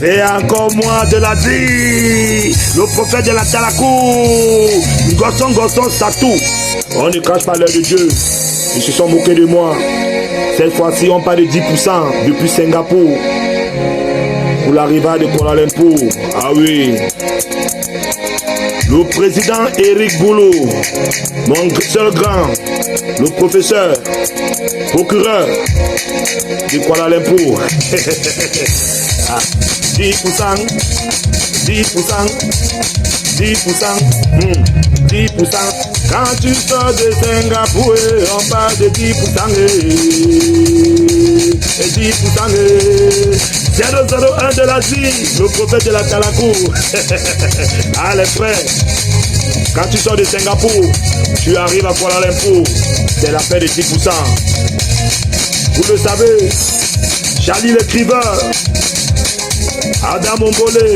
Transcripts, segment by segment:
Et encore moins de la vie. Le prophète de la Talakou. Gosson, Satou. On ne cache pas l'œil de Dieu. Ils se sont moqués de moi. Cette fois-ci, on parle de 10% depuis Singapour. Pour l'arrivée de Kuala Lumpur. Ah oui. Le président Eric Boulou, mon seul grand, le professeur, procureur de Kuala Lumpur. 10%, 10%, 10%. Quand tu sors de Singapour, on parle de 10%. Et 10%. 001 de l'Asie, le prophète de la Talakou. Allez, frère. Quand tu sors de Singapour, tu arrives à Kuala Lumpur. C'est la paix de 10%. Vous le savez, Charlie l'écriveur, Adam Mongolé,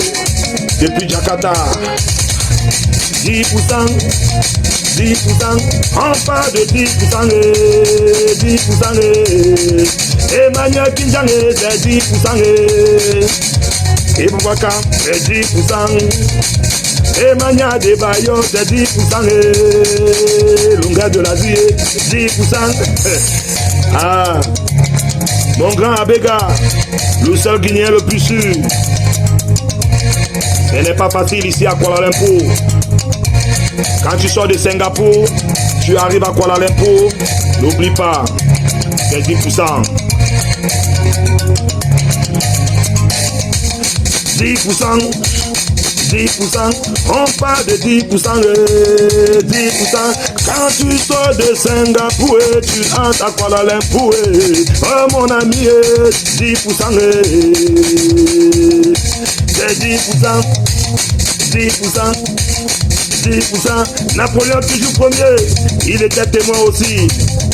depuis Jakarta. 10%, 10%, on parle de 10%, 10%, Emmanuel Kinjang, c'est 10%, et Bouaka, c'est 10%, Emmanuel Debayo, c'est 10%, Longa de l'Asie, 10%, ah, mon grand Abega, le seul Guinéen le plus sûr. Ce n'est pas facile ici à Kuala Lumpur. Quand tu sors de Singapour, tu arrives à Kuala Lumpur, n'oublie pas, c'est 10%. 10%, 10%, on parle de 10%, 10%. Quand tu sors de Singapour, tu entres à Kuala Lumpur, oh mon ami, 10%, c'est 10%, 10%. 10%. Napoléon toujours premier. Il était témoin aussi.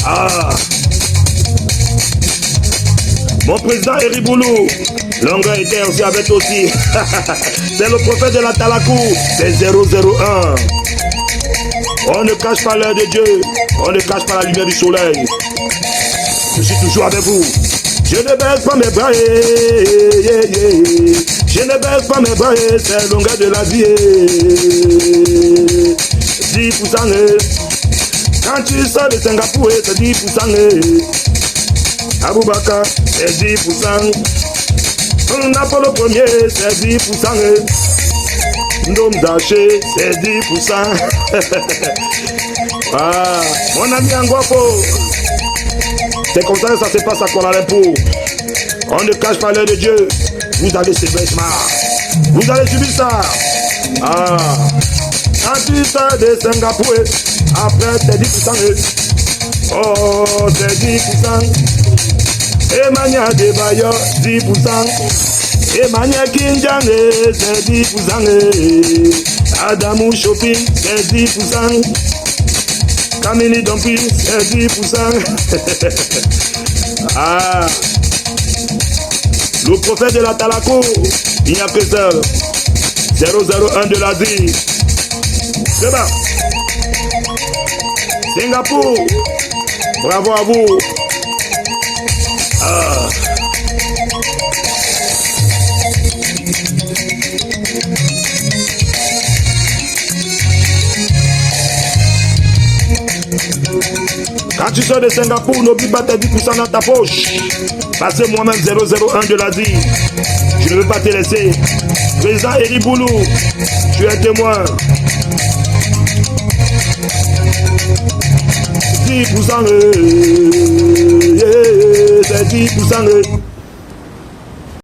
Ah. Mon président Eric Boulou. Longa était aussi avec aussi. C'est le prophète de la Talakou. C'est 001. On ne cache pas l'œil de Dieu. On ne cache pas la lumière du soleil. Je suis toujours avec vous. Je ne baisse pas mes bras. Je ne baisse pas mes bras, c'est longueur de la vie. 10%. Quand tu sors de Singapour, c'est 10%. Aboubaka, c'est 10%. Napolo premier, c'est 10%. Ndom Daché, c'est 10%. Ah, mon ami Angwapo. C'est comme ça que ça se passe à Kuala Lumpur. On ne cache pas l'œil de Dieu. Vous allez se faire marre. Vous allez subir ça. Ah. Quand tu sors de Singapour, après c'est 10%. Oh, c'est 10%. Emmanuel Debayo, 10%. Emmanuel Kinjang, c'est 10%. Adamou Shopping, c'est 10%. Kamini Dompi, c'est 10%. Ah. Le prophète de la Talakou, il n'y a que seul. 001 de l'Asie. C'est bon. Singapour, bravo à vous. Ah. Quand tu sors de Singapour, n'oublie pas tes 10% dans ta poche. Parce que moi-même 001 de l'Asie. Je ne veux pas te laisser. Président Eric Boulou, tu es témoin. 10%, c'est 10%.